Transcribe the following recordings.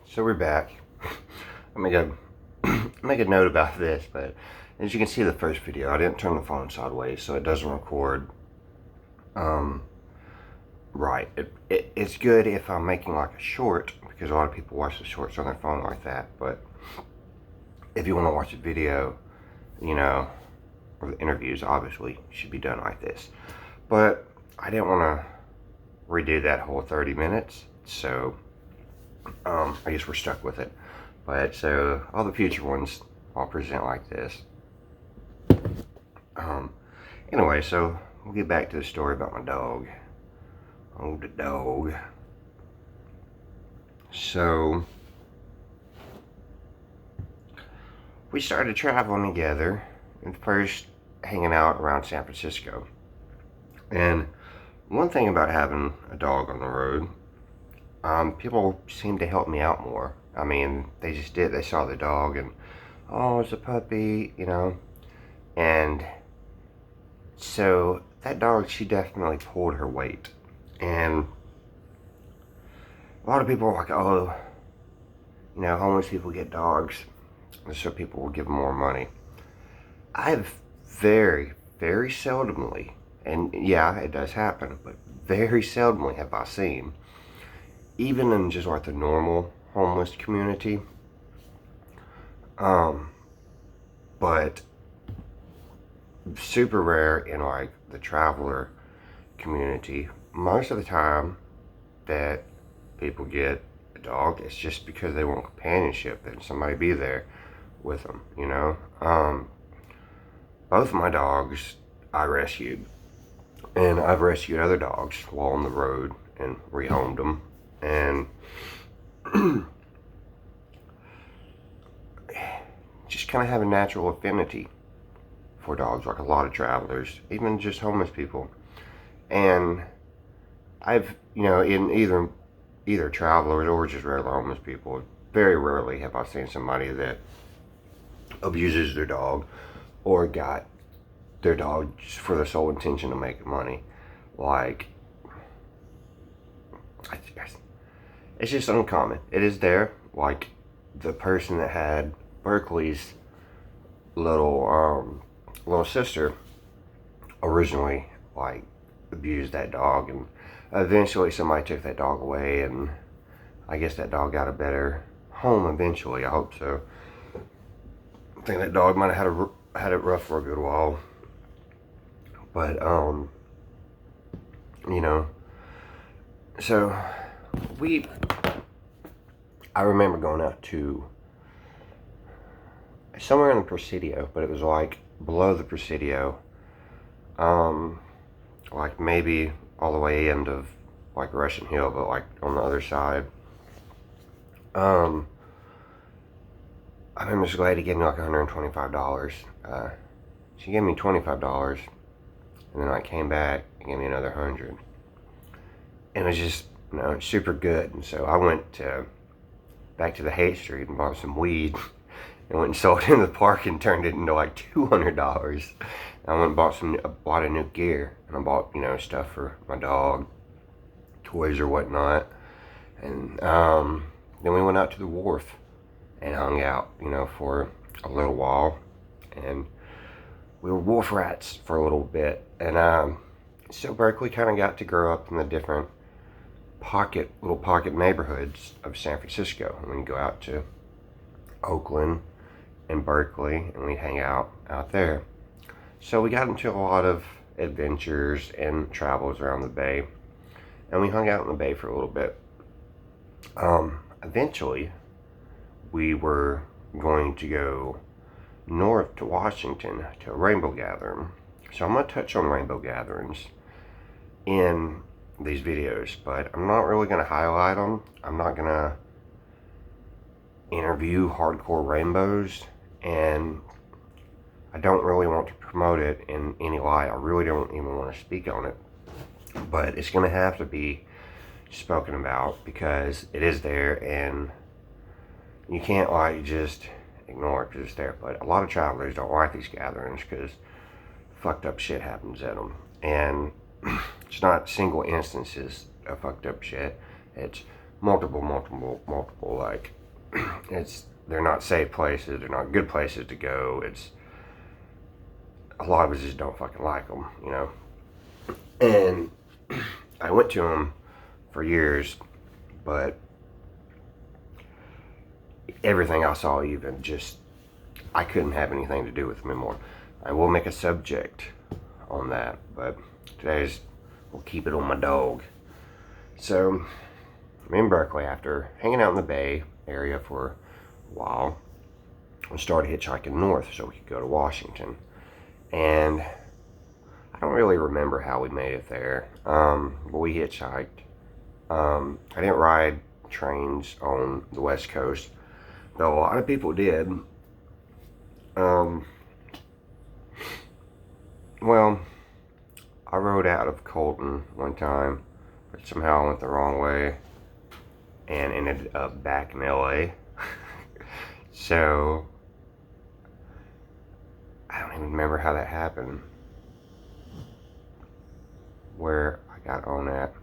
So we're back. I'll make a note about this, but as you can see the first video, I didn't turn the phone sideways, so it doesn't record right. It's good if I'm making like a short, because a lot of people watch the shorts on their phone like that, but if you want to watch a video, you know, or the interviews, obviously, should be done like this. But I didn't want to redo that whole 30 minutes, so I guess we're stuck with it. But so all the future ones I'll present like this. Anyway, so we'll get back to the story about my dog. Oh, the dog. So we started traveling together, and first hanging out around San Francisco. And one thing about having a dog on the road, people seem to help me out more. I mean, they just did. They saw the dog and, oh, it's a puppy, you know. And so that dog, she definitely pulled her weight. And a lot of people are like, oh, you know, homeless people get dogs, so people will give them more money. I've very, very seldomly, and yeah, it does happen, but very seldomly have I seen, even in just like the normal homeless community, but super rare in like the traveler community. Most of the time that people get a dog, it's just because they want companionship and somebody be there with them, you know. Both of my dogs I rescued, and I've rescued other dogs while on the road and rehomed them, and just kind of have a natural affinity for dogs, like a lot of travelers, even just homeless people. And I've, you know, in either travelers or just regular homeless people, very rarely have I seen somebody that abuses their dog or got their dog just for the sole intention of making money. Like, it's just uncommon. It is there. Like the person that had Berkeley's little sister originally, like, abused that dog, and eventually somebody took that dog away, and I guess that dog got a better home eventually. I hope so. I think that dog might have had it rough for a good while, but you know. So I remember going out to somewhere in the Presidio, but it was like below the Presidio, like maybe all the way into like Russian Hill, but like on the other side. I remember this lady gave me like $125. She gave me $25, and then I came back and gave me another 100. And it was just, you know, super good. And so I went back to the Haight Street and bought some weed and went and sold it in the park and turned it into like $200. I went and bought a lot of new gear, and I bought, you know, stuff for my dog, toys or whatnot. And then we went out to the wharf and hung out, you know, for a little while. And we were wharf rats for a little bit. And so Berkeley kind of got to grow up in the different little pocket neighborhoods of San Francisco. And we'd go out to Oakland and Berkeley, and we'd hang out there. So we got into a lot of adventures and travels around the Bay, and we hung out in the Bay for a little bit. Eventually, we were going to go north to Washington to a rainbow gathering. So I'm going to touch on rainbow gatherings in these videos, but I'm not really going to highlight them. I'm not going to interview hardcore rainbows, and I don't really want to promote it in any light. I really don't even want to speak on it, but it's going to have to be spoken about because it is there, and you can't like just ignore it because it's there. But a lot of travelers don't like these gatherings because fucked up shit happens at them, and it's not single instances of fucked up shit. It's multiple, like, they're not safe places, they're not good places to go. It's, a lot of us just don't fucking like them, you know. And I went to them for years, but everything I saw, even just, I couldn't have anything to do with them anymore. I will make a subject on that, but today's, we'll keep it on my dog. So, me and Berkeley, after hanging out in the Bay area for a while, we started hitchhiking north so we could go to Washington. And I don't really remember how we made it there, but we hitchhiked. I didn't ride trains on the West Coast, though a lot of people did. Well, I rode out of Colton one time, but somehow I went the wrong way and ended up back in LA. So, I don't even remember how that happened, where I got on at.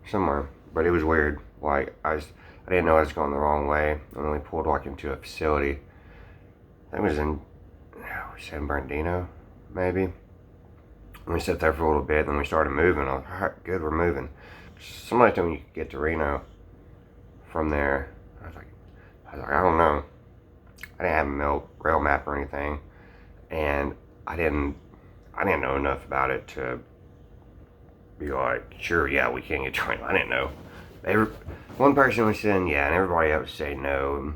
Somewhere, but it was weird. Like, I didn't know I was going the wrong way, and then we pulled like into a facility. I think it was in San Bernardino, maybe. And we sat there for a little bit, then we started moving. I was like, all right, good, we're moving. Somebody told me you could get to Reno from there. I was like, I don't know. I didn't have a rail map or anything, and I didn't know enough about it to be like, sure, yeah, we can get to Reno. I didn't know. One person was saying yeah, and everybody else was saying no. And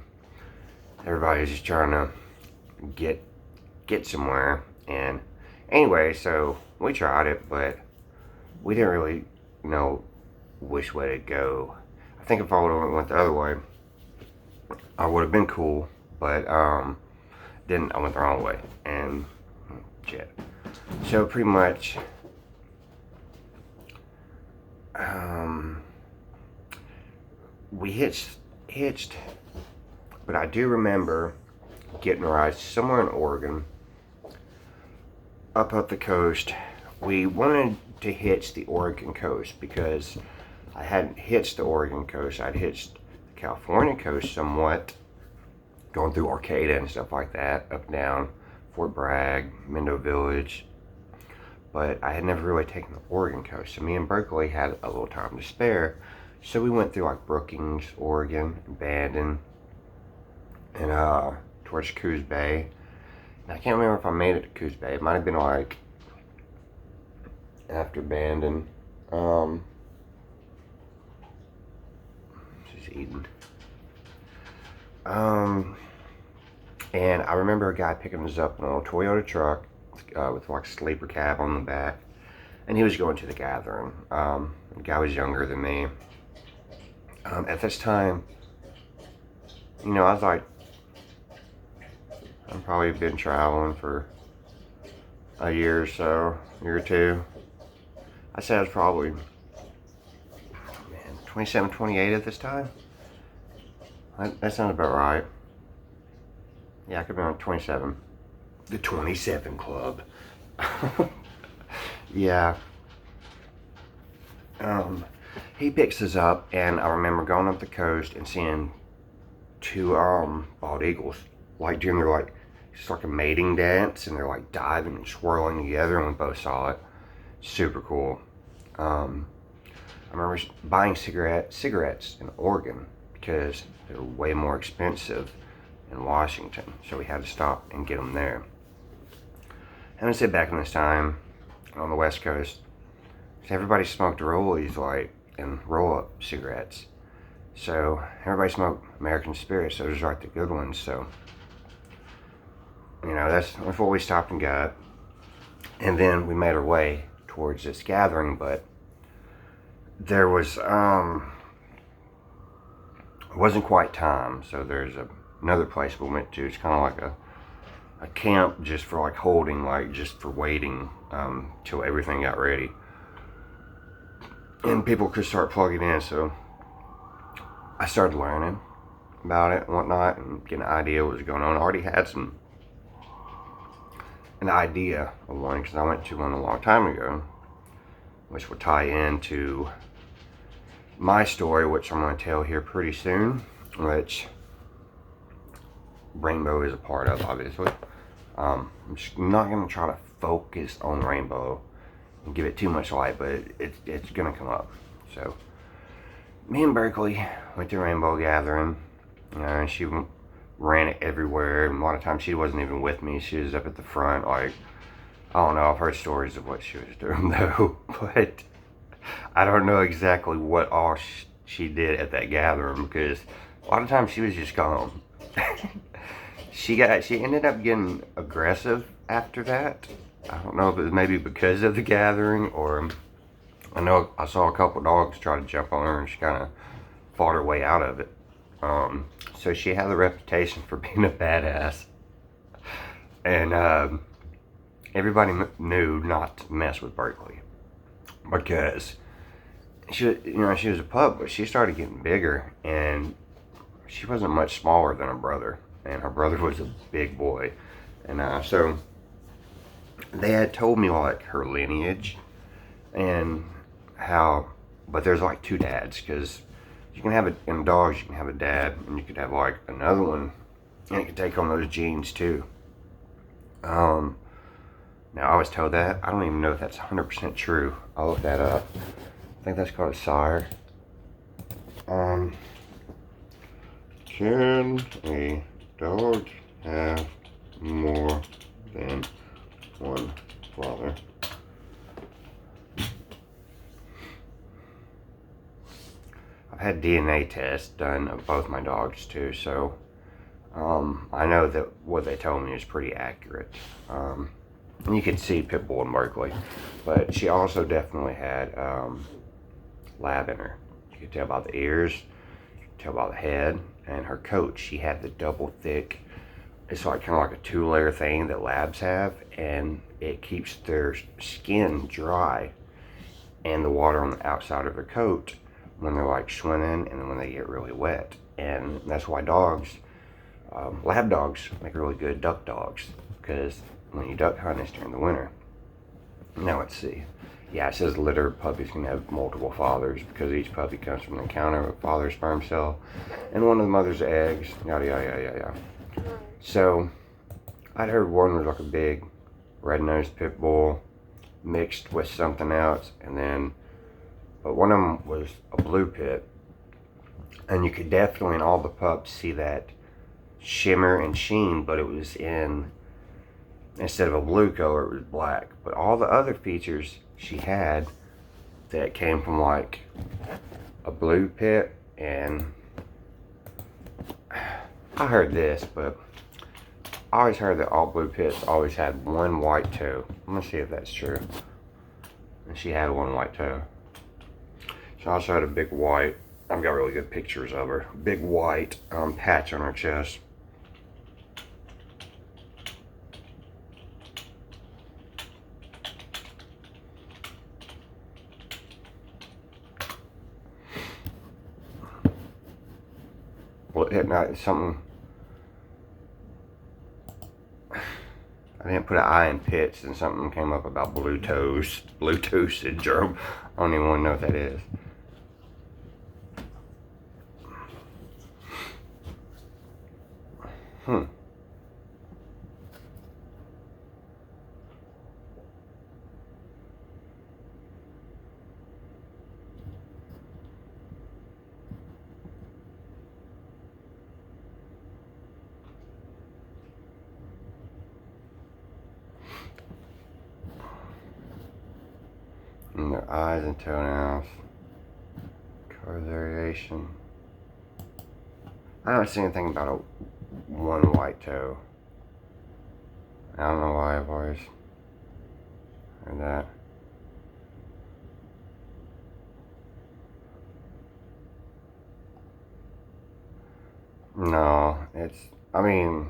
everybody was just trying to get somewhere. And anyway, so we tried it, but we didn't really know which way to go. I think if I would have went the other way, I would have been cool, but didn't. I went the wrong way, and shit. So pretty much, we hitched, but I do remember getting a ride somewhere in Oregon, up the coast. We wanted to hitch the Oregon coast because I hadn't hitched the Oregon coast. I'd hitched the California coast somewhat, going through Arcata and stuff like that, up and down Fort Bragg, Mendo Village, but I had never really taken the Oregon coast. So me and Berkeley had a little time to spare, so we went through like Brookings, Oregon, Bandon, and towards Coos Bay. And I can't remember if I made it to Coos Bay. It might have been like after Bandon. She's eating. And I remember a guy picking us up in a Toyota truck with like a sleeper cab on the back, and he was going to the gathering. The guy was younger than me. At this time, you know, I was like, I've probably been traveling for a year or so, year or two. I said I was probably, 27, 28 at this time. That sounds about right. Yeah, I could be on 27. The 27 Club. Yeah. He picks us up, and I remember going up the coast and seeing two bald eagles, like doing their like, it's like a mating dance, and they're like diving and swirling together, and we both saw it. Super cool. I remember buying cigarettes in Oregon because they're way more expensive in Washington, so we had to stop and get them there. And I said back in this time on the West Coast, everybody smoked rollies, like, and roll-up cigarettes. So everybody smoked American Spirits. Those are like the good ones. So, you know, that's what we stopped and got. And then we made our way towards this gathering, but there was, it wasn't quite time. So there's another place we went to. It's kind of like a camp just for like holding, like just for waiting till everything got ready. And people could start plugging in, so I started learning about it and whatnot and getting an idea what was going on. I already had an idea of one because I went to one a long time ago. which will tie into my story, which I'm going to tell here pretty soon, which Rainbow is a part of, obviously. I'm just not going to try to focus on Rainbow and give it too much light, but it's going to come up. So, me and Berkeley went to Rainbow Gathering, and she ran it everywhere, and a lot of times she wasn't even with me. She was up at the front, like, I don't know, I've heard stories of what she was doing though, but I don't know exactly what all she did at that gathering, because a lot of times she was just gone. She ended up getting aggressive after that. I don't know if it was maybe because of the gathering, or I know I saw a couple dogs try to jump on her and she kind of fought her way out of it. So she had the reputation for being a badass, and everybody knew not to mess with Berkeley, because she was a pup, but she started getting bigger, and she wasn't much smaller than her brother, and her brother was a big boy. And so they had told me like her lineage and how, but there's like two dads, because you can have in dogs you can have a dad, and you could have like another one, and it could take on those genes too. Now I was told that. I don't even know if that's 100% true. I'll look that up. I think that's called a sire. Can a dog have more than one father? I've had DNA tests done of both my dogs too, so I know that what they told me is pretty accurate. And you could see Pitbull in Berkeley, but she also definitely had lab in her. You could tell by the ears, you could tell by the head, and her coat. She had the double thick, it's like kind of like a 2-layer thing that labs have, and it keeps their skin dry and the water on the outside of their coat when they're like swimming, and then when they get really wet. And that's why dogs, lab dogs, make really good duck dogs, because when you duck hunt, it's during the winter. Now let's see. Yeah, it says litter puppies can have multiple fathers, because each puppy comes from the encounter of a father's sperm cell and one of the mother's eggs. Yada yada yada yada. So I'd heard one was like a big red-nosed pit bull mixed with something else, and then but one of them was a blue pit, and you could definitely in all the pups see that shimmer and sheen, but it was in, instead of a blue color, it was black. But all the other features she had that came from like a blue pit, and I heard this, but I always heard that all blue pits always had one white toe. I'm gonna see if that's true. And she had one white toe. She also had a big white, I've got really good pictures of her, big white patch on her chest. Well, it's something, I didn't put an I in pits, and something came up about blue toe syndrome. I don't even want to know what that is. And their eyes and toenails, color variation. I don't see anything about a one white toe. I don't know why I've always heard that. No, I mean,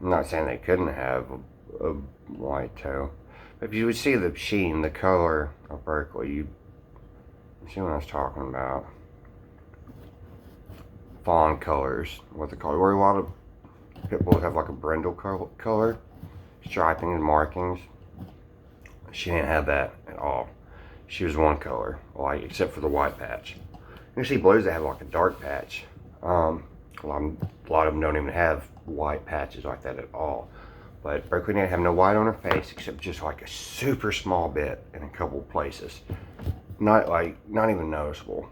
I'm not saying they couldn't have a white toe. But if you would see the sheen, the color of Berkeley, you see what I was talking about. Fawn colors, what they call it. Where a lot of pit bulls have like a brindle color, striping and markings. She didn't have that at all. she was one color, like except for the white patch. You see blues that have like a dark patch. A lot of them don't even have white patches like that at all. But Berkeley didn't have no white on her face except just like a super small bit in a couple places. Not even noticeable.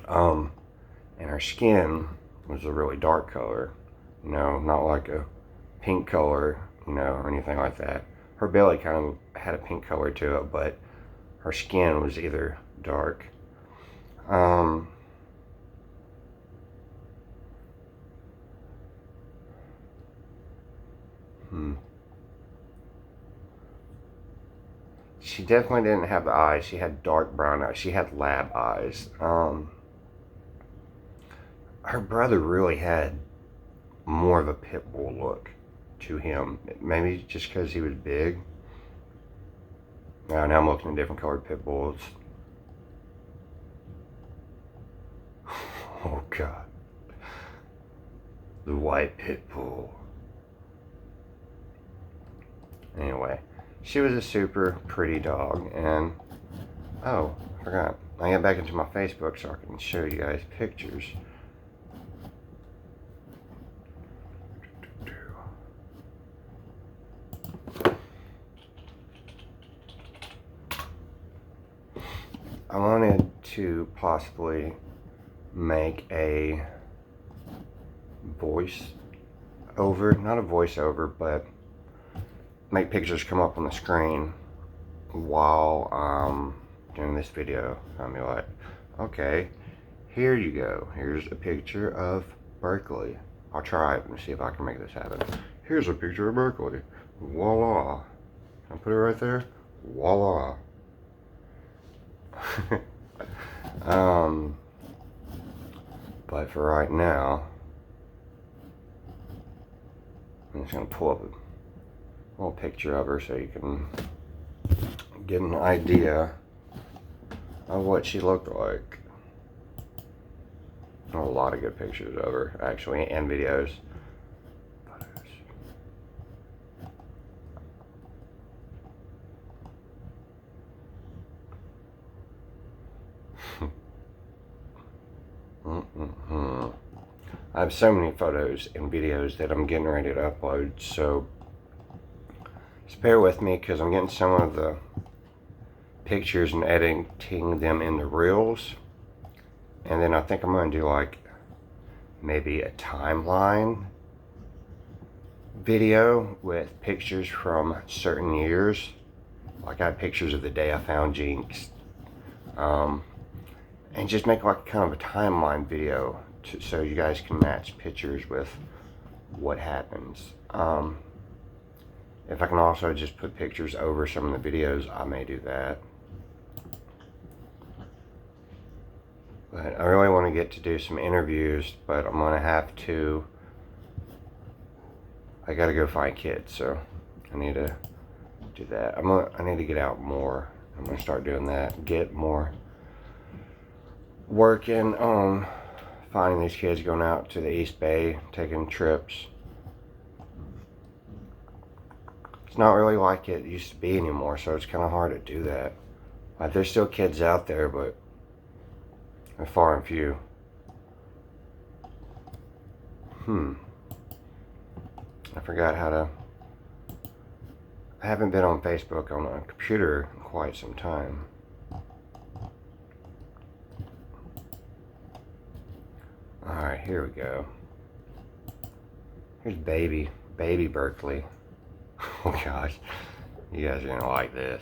And her skin was a really dark color, you know, not like a pink color, you know, or anything like that. Her belly kind of had a pink color to it, but her skin was either dark. She definitely didn't have the eyes. She had dark brown eyes. She had lab eyes. Her brother really had more of a pit bull look to him. Maybe just because he was big. Now I'm looking at different colored pit bulls. Oh God. The white pit bull. Anyway, she was a super pretty dog, and oh, I forgot. I got back into my Facebook so I can show you guys pictures. I wanted to possibly make a voice over, not a voiceover, but make pictures come up on the screen while doing this video. I'll be like, okay, here you go. Here's a picture of Berkeley. I'll try it and see if I can make this happen. Here's a picture of Berkeley. Voila. Can I put it right there? Voila. But for right now, I'm just gonna pull up a little picture of her so you can get an idea of what she looked like. A lot of good pictures of her, actually, and videos. I have so many photos and videos that I'm getting ready to upload, so just bear with me because I'm getting some of the pictures and editing them into reels, and then I think I'm going to do like maybe a timeline video with pictures from certain years. Like I have pictures of the day I found Jinx, and just make like kind of a timeline video so you guys can match pictures with what happens. If I can also just put pictures over some of the videos, I may do that. But I really want to get to do some interviews, but I'm going to have to, I got to go find kids, so I need to do that. I need to get out more. I'm going to start doing that, get more working on finding these kids, going out to the East Bay, taking trips. It's not really like it used to be anymore, so it's kind of hard to do that. Like, there's still kids out there, but they're far and few. I forgot how to... I haven't been on Facebook on a computer in quite some time. Alright, here we go. Here's baby Berkeley. Oh gosh, you guys are gonna like this.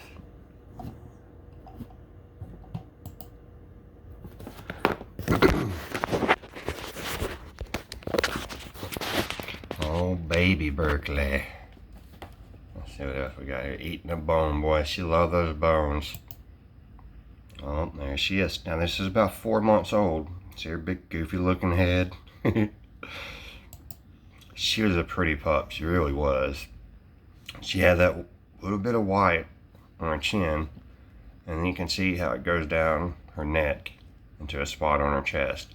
Oh, baby Berkeley. Let's see what else we got here. Eating a bone, boy. She loves those bones. Oh, there she is. Now this is about 4 months old. See her big goofy looking head. She was a pretty pup. She really was. She had that little bit of white on her chin, and then you can see how it goes down her neck into a spot on her chest.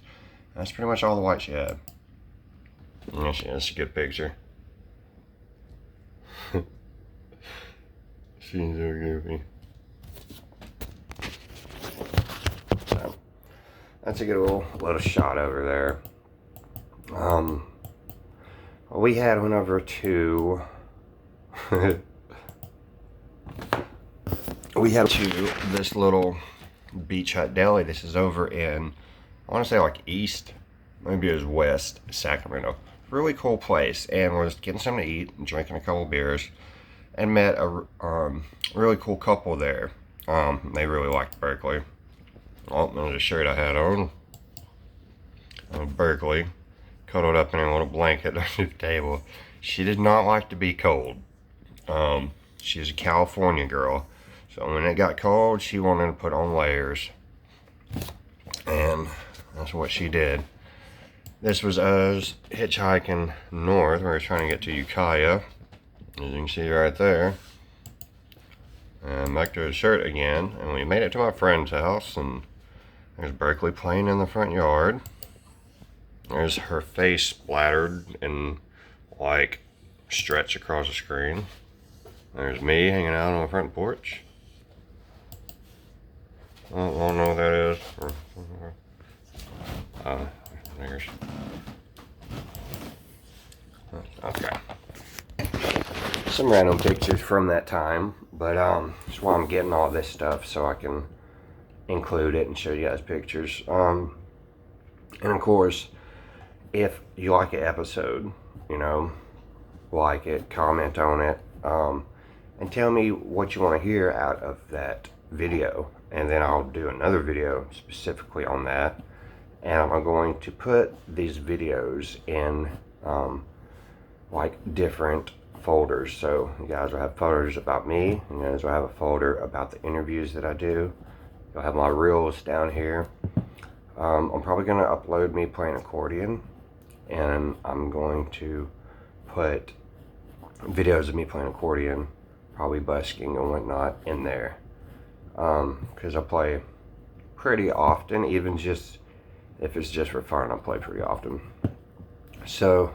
That's pretty much all the white she had. Yeah, that's a good picture. She's so goofy. that's a good little shot over there. We had one over to we have to this little beach hut deli. This is over in, I want to say like east, maybe it was west Sacramento. Really cool place, and we're just getting something to eat and drinking a couple beers, and met a really cool couple there. They really liked Berkeley. Oh, there's a shirt I had on. Berkeley, cuddled up in a little blanket under the table. She did not like to be cold. She's a California girl, so when it got cold, she wanted to put on layers, and that's what she did. This was us hitchhiking north. We were trying to get to Ukiah, as you can see right there. And back to his shirt again, and we made it to my friend's house, and there's Berkeley playing in the front yard. There's her face splattered and like stretched across the screen. There's me hanging out on the front porch. I don't know what that is. There's. Okay. Some random pictures from that time, but that's why I'm getting all this stuff so I can include it and show you guys pictures. And of course, if you like an episode, you know, like it, comment on it, and tell me what you want to hear out of that video, and then I'll do another video specifically on that. And I'm going to put these videos in like different folders. So you guys will have folders about me, and you guys will have a folder about the interviews that I do. You'll have my reels down here. I'm probably going to upload me playing accordion, and I'm going to put videos of me playing accordion, probably busking and whatnot, in there, because I play pretty often. Even just if it's just for fun, I play pretty often. So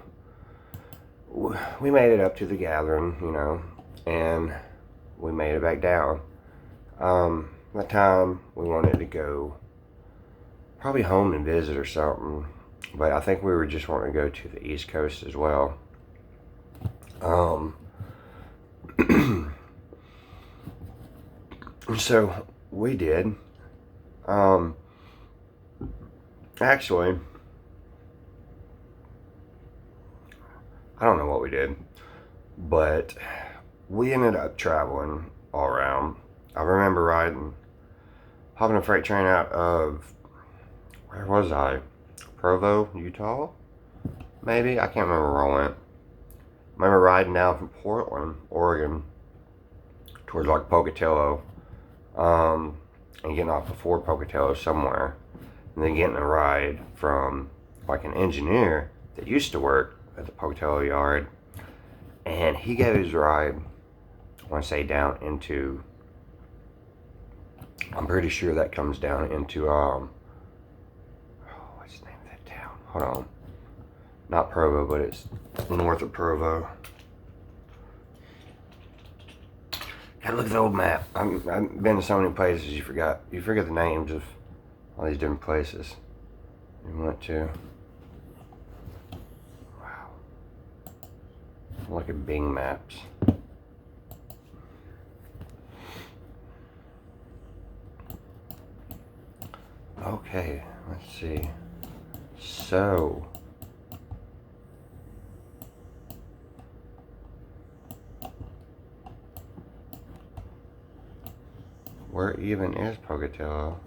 we made it up to the gathering, you know, and we made it back down. That time we wanted to go probably home and visit or something, but I think we were just wanting to go to the East Coast as well. So we did. Actually, I don't know what we did, but we ended up traveling all around. I remember hopping a freight train out of, where was I? Provo, Utah? Maybe? I can't remember where I went. I remember riding out from Portland, Oregon, towards like Pocatello, and getting off before Pocatello somewhere, and then getting a ride from like an engineer that used to work at the Pocatello yard, and he gave his ride, I want to say down into, I'm pretty sure that comes down into, what's the name of that town? Hold on. Not Provo, but it's north of Provo. Gotta look at the old map. I've been to so many places, you forget the names of all these different places you went to. Wow. Look at Bing Maps. Okay, let's see. So, where even is Pocatello?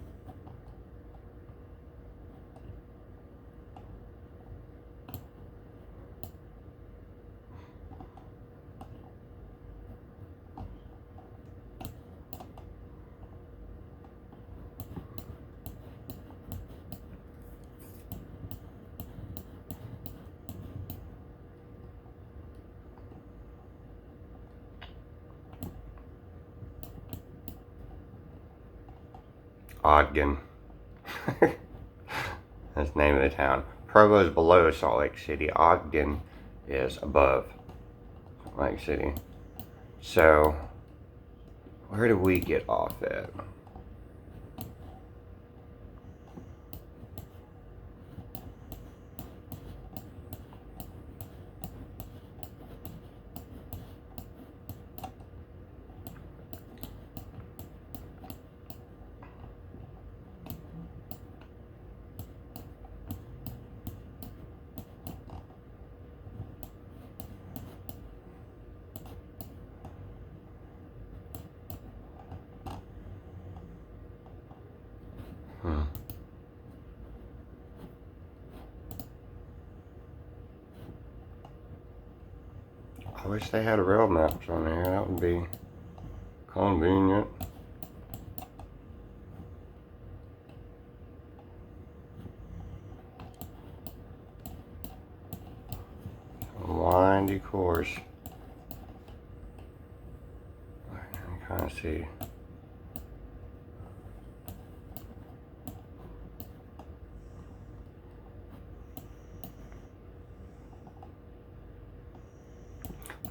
Ogden. That's the name of the town. Provo is below Salt Lake City. Ogden is above Salt Lake City. So, where do we get off at? wish they had rail maps on there. That would be convenient. Windy course. I can kind of see.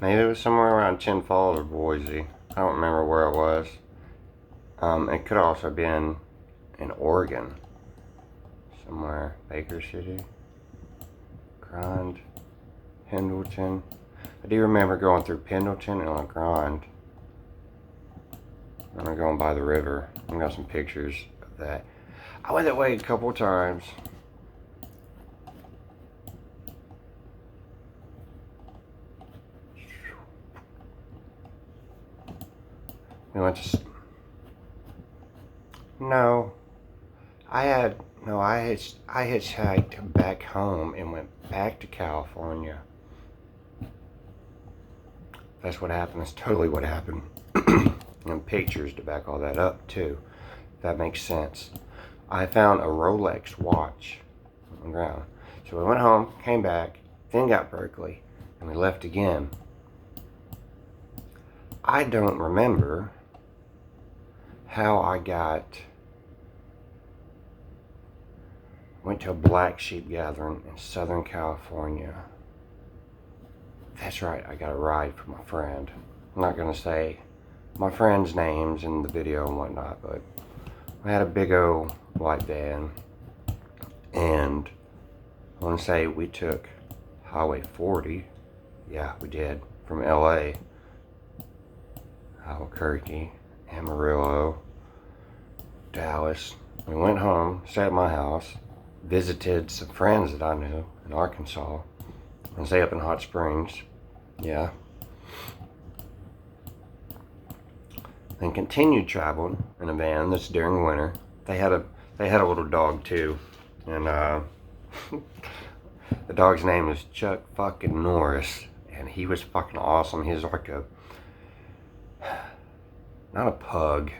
Maybe it was somewhere around Tin Falls or Boise. I don't remember where it was. It could also have been in Oregon. Somewhere. Baker City. Grand. Pendleton. I do remember going through Pendleton and LeGrand. I remember going by the river. I got some pictures of that. I went that way a couple of times. We went to... No. I hitchhiked back home and went back to California. That's what happened. That's totally what happened. And pictures to back all that up too. That makes sense. I found a Rolex watch on the ground. So we went home, came back, then got Berkeley, and we left again. I don't remember how I went to a black sheep gathering in Southern California. That's right, I got a ride from my friend. I'm not gonna say my friends' names in the video and whatnot, but I had a big old white van, and I wanna say we took Highway 40. Yeah, we did, from LA, Albuquerque, Amarillo, Dallas. We went home, sat at my house, visited some friends that I knew in Arkansas, and stay up in Hot Springs. Yeah. Then continued traveling in a van. This during winter. They had a little dog too, and the dog's name was Chuck fucking Norris, and he was fucking awesome. He was like not a pug.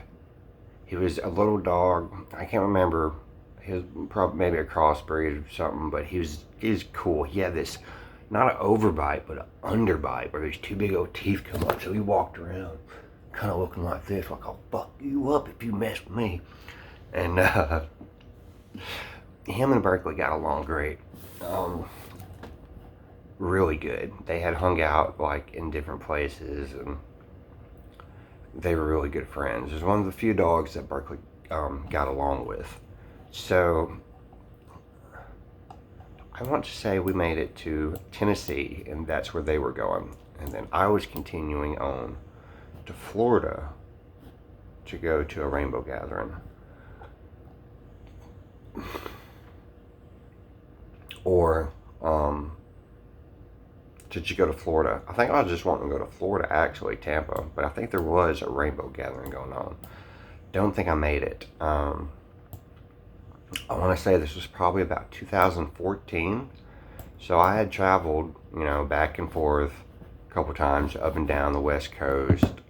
He was a little dog. I can't remember. He was probably maybe a crossbreed or something, but he was cool. He had this, not an overbite, but an underbite, where these two big old teeth come up. So he walked around kind of looking like this, like, I'll fuck you up if you mess with me. And him and Berkeley got along great. Really good. They had hung out like in different places, and they were really good friends. It was one of the few dogs that Berkeley got along with. So I want to say we made it to Tennessee, and that's where they were going. And then I was continuing on to Florida to go to a rainbow gathering. Or did you go to Florida? I think I was just wanting to go to Florida, actually, Tampa. But I think there was a rainbow gathering going on. Don't think I made it. I want to say this was probably about 2014. So I had traveled, back and forth a couple times up and down the West Coast.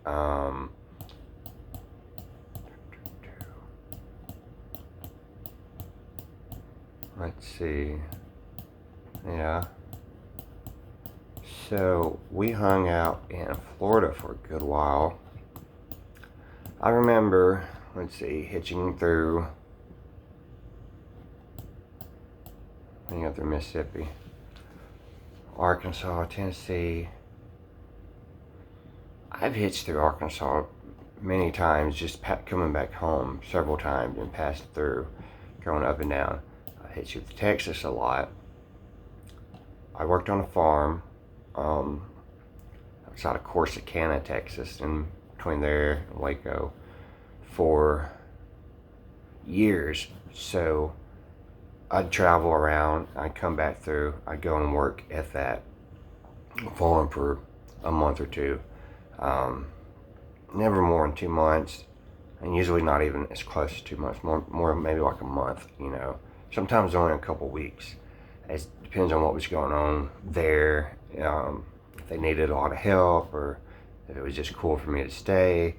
Let's see. Yeah. So we hung out in Florida for a good while. I remember, let's see, hitching through Mississippi, Arkansas, Tennessee. I've hitched through Arkansas many times, just coming back home several times and passed through, going up and down. I hitched through Texas a lot. I worked on a farm outside of Corsicana, Texas, in between there and Waco for years. So I'd travel around, I'd come back through, I'd go and work at that farm for a month or two. Never more than 2 months, and usually not even as close to 2 months, more maybe like a month, Sometimes only a couple weeks. It depends on what was going on there. if they needed a lot of help or if it was just cool for me to stay.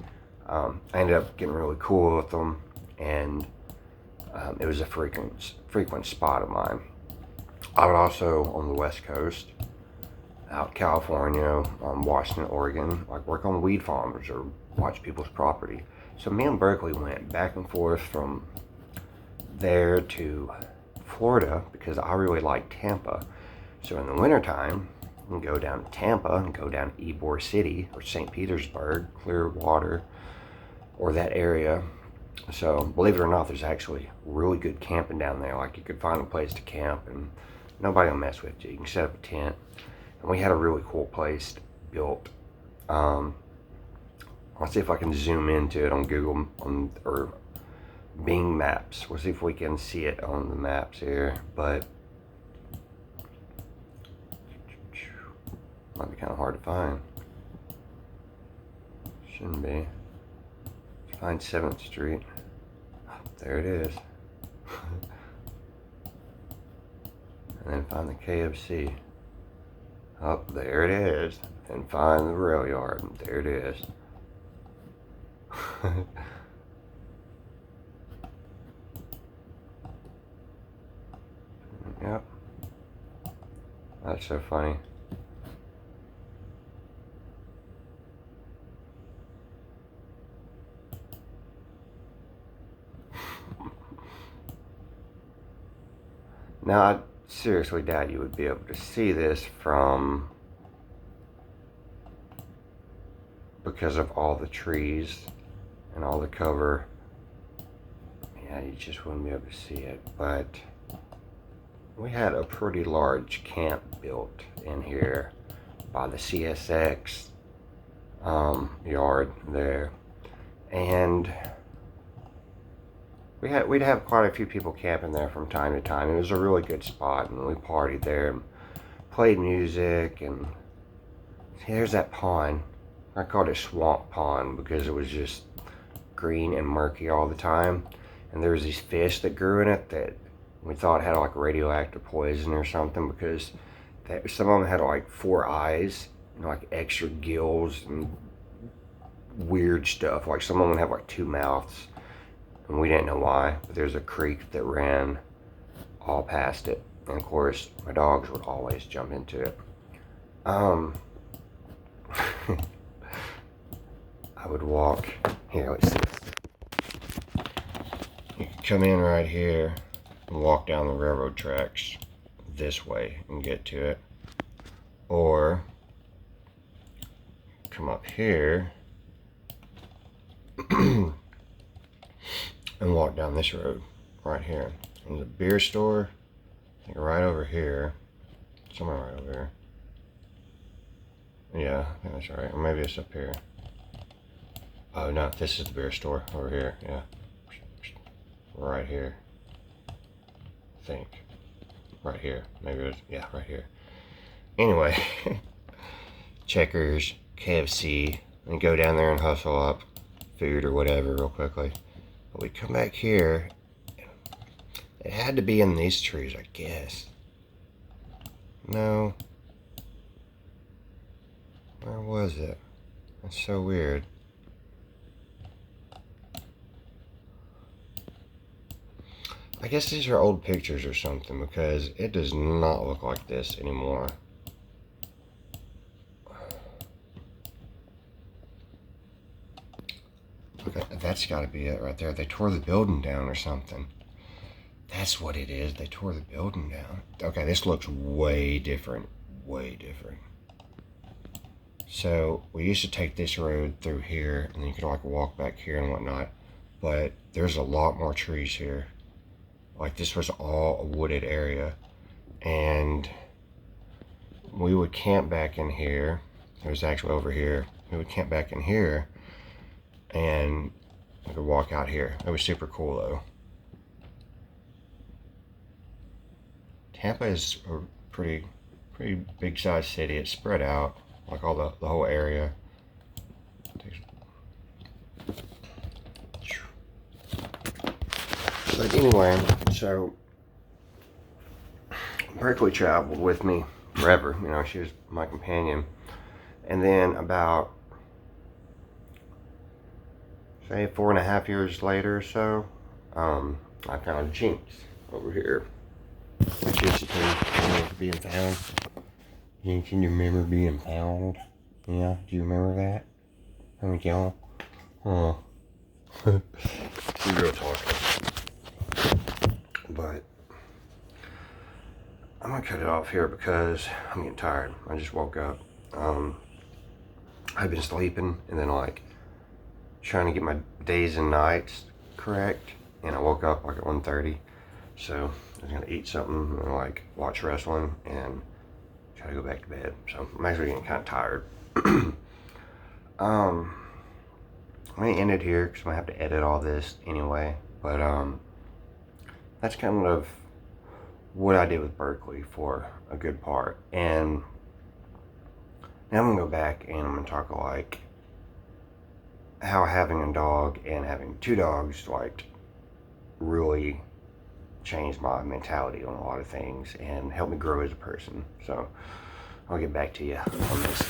I ended up getting really cool with them, and it was a frequent spot of mine. I would also, on the West Coast, out California, Washington, Oregon, like work on weed farms or watch people's property. So me and Berkeley went back and forth from there to Florida because I really like Tampa. So in the wintertime, we can go down to Tampa and go down to Ybor City or St. Petersburg, Clearwater, or that area. So believe it or not, there's actually really good camping down there. Like you could find a place to camp and nobody will mess with you. You can set up a tent. And we had a really cool place built. I'll see if I can zoom into it on Google or Bing Maps. We'll see if we can see it on the maps here. But might be kind of hard to find. Shouldn't be. Find 7th Street. There it is. And then find the KFC. Oh, there it is. And find the rail yard. There it is. Yep. That's so funny. Now, I seriously doubt you would be able to see this from, because of all the trees and all the cover. Yeah, you just wouldn't be able to see it, but we had a pretty large camp built in here by the CSX yard there, and we'd have quite a few people camping there from time to time. It was a really good spot, and we partied there and played music. And see, there's that pond. I called it Swamp Pond because it was just green and murky all the time. And there was these fish that grew in it that we thought had like radioactive poison or something, because some of them had like 4 eyes, like extra gills and weird stuff. Like some of them have like 2 mouths. And we didn't know why, but there's a creek that ran all past it. And of course, my dogs would always jump into it. I would walk, here, let's see. You could come in right here and walk down the railroad tracks this way and get to it. Or come up here and walk down this road right here. There's a beer store, I think right over here, somewhere right over here. Yeah, I think that's right, or maybe it's up here. Oh no, this is the beer store over here, yeah. Right here, I think. Right here, maybe it was, yeah, right here. Anyway, Checkers, KFC, and go down there and hustle up food or whatever real quickly. But we come back here, it had to be in these trees, I guess. No. Where was it? That's so weird. I guess these are old pictures or something, because it does not look like this anymore. Okay, that's got to be it right there. They tore the building down or something. That's what it is. They tore the building down. Okay, this looks way different. Way different. So, we used to take this road through here, and then you could like walk back here and whatnot. But there's a lot more trees here. Like, this was all a wooded area. And we would camp back in here. It was actually over here. We would camp back in here. And we could walk out here. It was super cool though. Tampa is a pretty big sized city. It's spread out, like all the whole area. But anyway, so Berkeley traveled with me forever. You know, she was my companion. And then about, say, 4.5 years later or so, I found Jinx over here. Which is to being found. Jinx, can you remember being found? Yeah, do you remember that? How many y'all? Oh. We real talking. But I'm gonna cut it off here because I'm getting tired. I just woke up. I've been sleeping and then like trying to get my days and nights correct, and I woke up like at 1:30. So I was gonna eat something and like watch wrestling and try to go back to bed. So I'm actually getting kind of tired. I'm gonna end it here because I'm gonna have to edit all this anyway. But that's kind of what I did with Berkeley for a good part. And now I'm gonna go back and I'm gonna talk like how having a dog and having two dogs like really changed my mentality on a lot of things and helped me grow as a person. So I'll get back to you on this.